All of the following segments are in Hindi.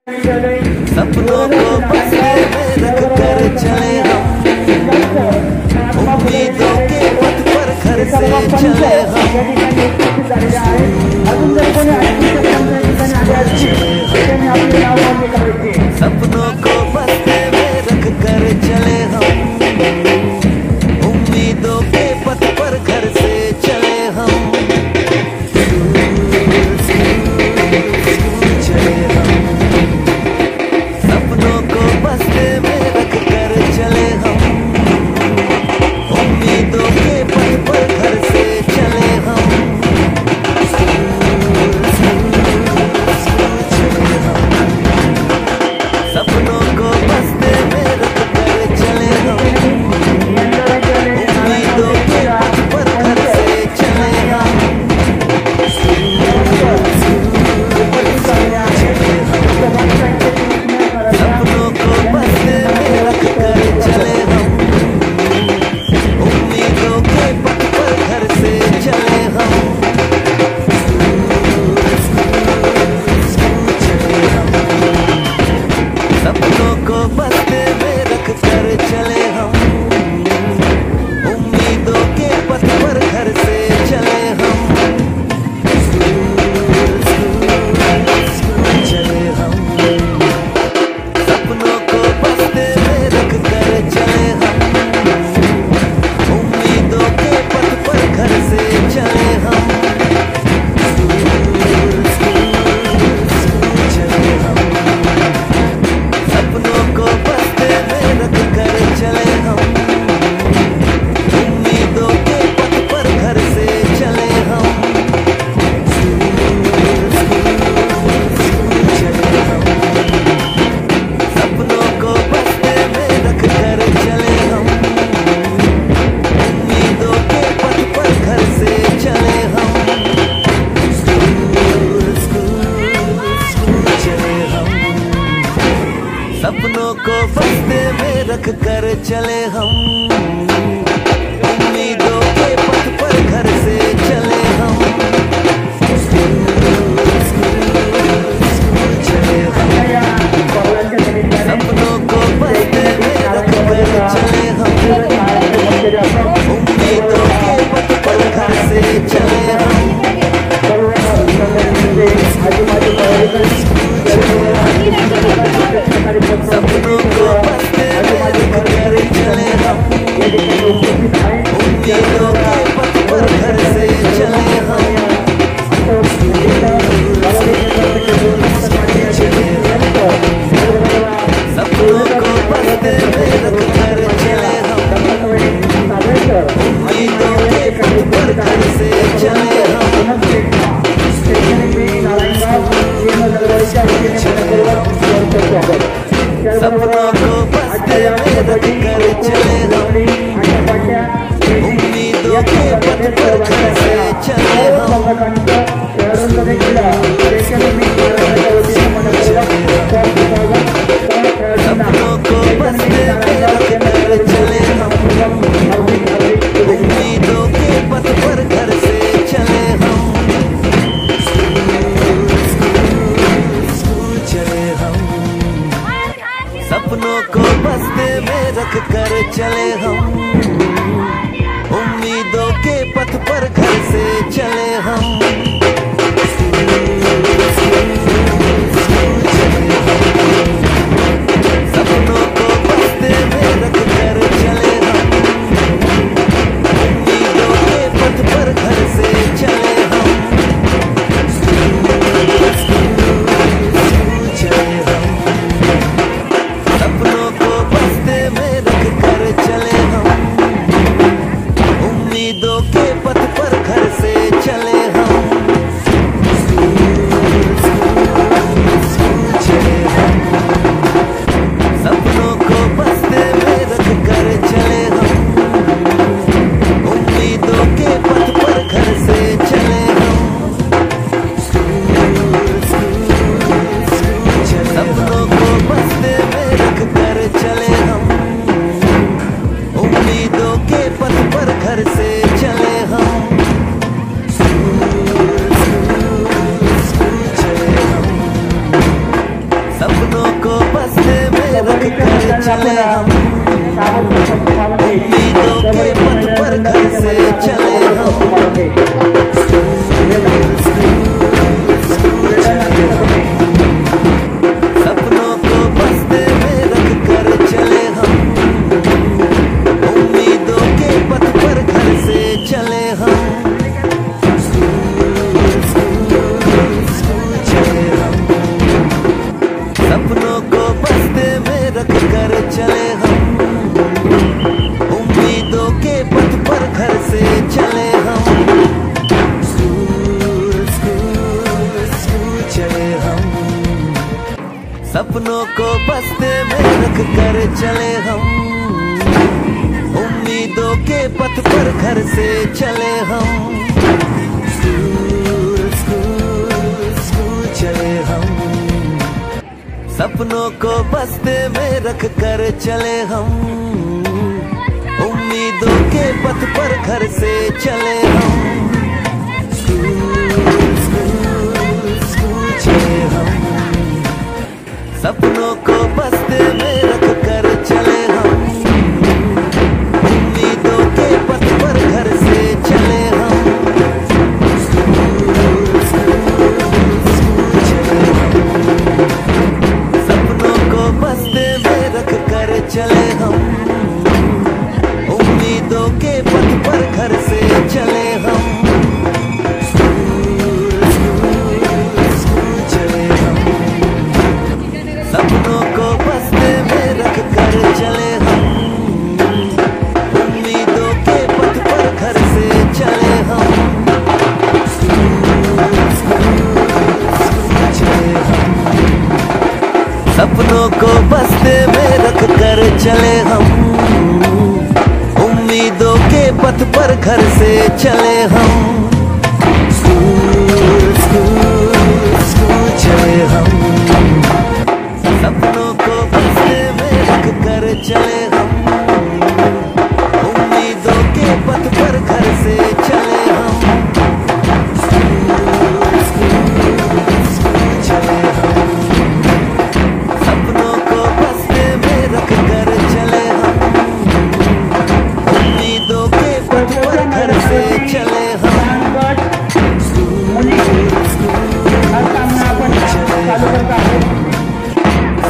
सपनों को बस्ते में रख कर चले हम, उम्मीदों के पथ पर घर से चले हम। सपनों को बस्ते में रख कर चले हम, उम्मीदों के पथ पर घर से चले हम। सपनों को बस्ते में रख कर चले हम, उम्मीदों के पथ पर घर से चले हम। सपनों को बस्ते में रख कर चले हम, उम्मीदों के पथ पर घर से चले हम। सपनों को बस्ते में रख कर चले हम, उम्मीदों के पथ पर घर से चले हम। सपनों को बस्ते में रख कर चले हम, उम्मीदों के पथ पर घर से चले हम। सपनों को बस्ते में रख कर चले हम, उम्मीदों के पथ पर घर से चले हम। सपनों को बस्ते में रख कर चले हम, उम्मीदों के पथ पर घर से चले हम। सपनों को बस्ते में रख कर चले हम, उम्मीदों के पथ पर घर से चले हम। सपनों को बस्ते में रख कर चले हम, उम्मीदों के पथ पर घर से चले हम। सपनों को बस्ते में रख कर चले हम, उम्मीदों के पथ पर घर से चले हम। सपनों को बस्ते में रख कर चले हम, उम्मीदों के पथ पर घर से चले हम। सपनों को बस्ते में रख कर चले हम, उम्मीदों के पथ पर घर से चले हम। सपनों को बस्ते में रख कर चले हम, उम्मीदों के पथ पर घर से चले हम। सपनों को बस्ते में रख कर चले हम, उम्मीदों के पथ पर घर से चले हम। सपनों को बस्ते में रख कर चले हम, उम्मीदों के पथ पर घर से चले हम। सपनों को बस्ते में रख कर चले हम, उम्मीदों के पथ पर घर से चले हम। सपनों को बस्ते में रख कर चले हम, उम्मीदों के पथ पर घर से चले हम। सपनों को बस्ते में रख कर चले हम, उम्मीदों के पथ पर घर से चले हम। सपनों को बस्ते में रख कर चले हम, उम्मीदों के पथ पर घर से चले हम। सपनों को बस्ते में रख कर चले हम, उम्मीदों के पथ पर घर से चले हम। चले हम, सपनों को बस्ते में रख कर चले हम, उम्मीदों के पथ पर घर से चले हम। चले हम, सपनों को बस्ते में रख कर चले हम, उम्मीदों के पथ पर घर से चले हम। चले हम, सपनों को बस्ते में रख कर चले हम, उम्मीदों के पथ पर घर से चले हम। सपनों को बस्ते में रख कर चले हम, उम्मीदों के पथ पर घर से चले हम। चले हम, सपनों को बस्ते में रख कर चले हम, उम्मीदों के पथ पर घर से चले हम। चले हम, सपनों को बस्ते में रख कर चले हम, उम्मीदों के पथ पर घर से चले हम। चले हम, सपनों को बस्ते में रख कर चले हम, उम्मीदों के पथ पर घर से चले हम। चले हम, सपनों को बस्ते में रख कर चले हम, उम्मीदों के पथ पर घर से चले हम।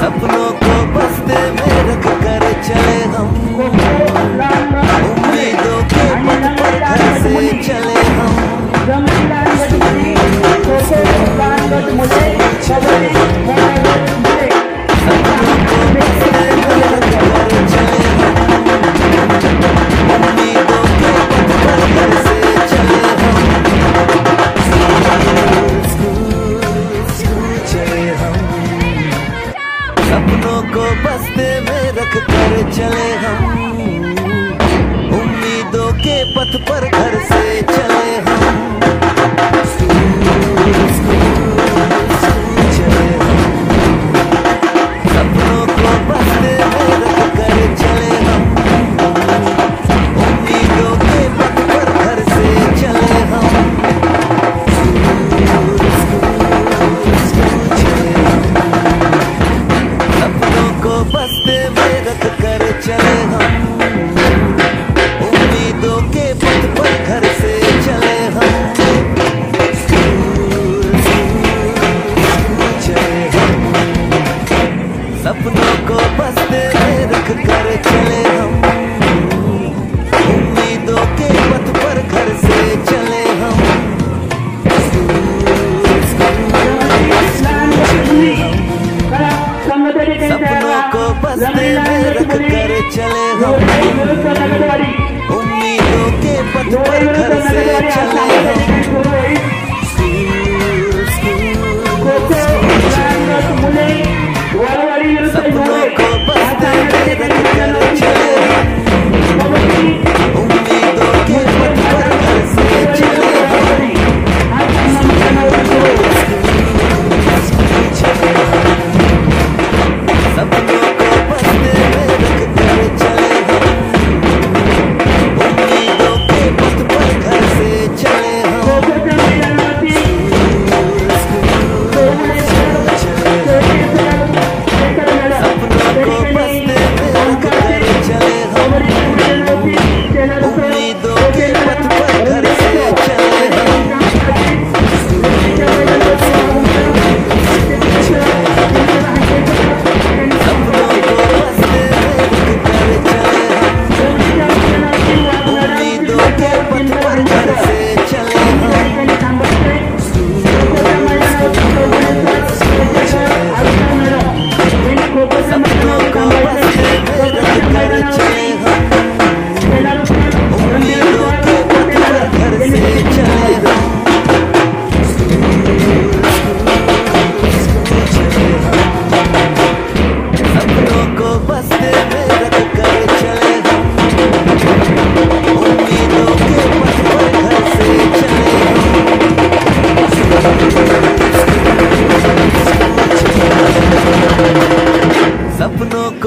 सपनों को बस्ते में रख कर चले हम, उम्मीदों के पथ पर घर से चले हम। सपनों को बस्ते में रख कर चले हम, उम्मीदों के पथ पर घर से चले हम। चले हम, सपनों को बस्ते में रख कर चले हम, उम्मीदों के पथ पर घर से चले हम। चले हम, सपनों को बस्ते में रख कर चले हम, उम्मीदों के पथ पर घर से चले हम। सपनों को बस्ते में रख कर चले हम, उम्मीदों के पथ पर घर से चले हम। चले हम, सपनों को बस्ते में रख कर चले हम, उम्मीदों के पथ पर घर से चले हम। सपनों को बस्ते में रख कर चले हम, उम्मीदों के पथ पर घर से चले हम। सपनों को बस्ते में रख कर चले हम, उम्मीदों के पथ पर घर से चले हम। सपनों को बस्ते में रख कर चले हम, उम्मीदों के पथ पर घर से चले हम। सपनों को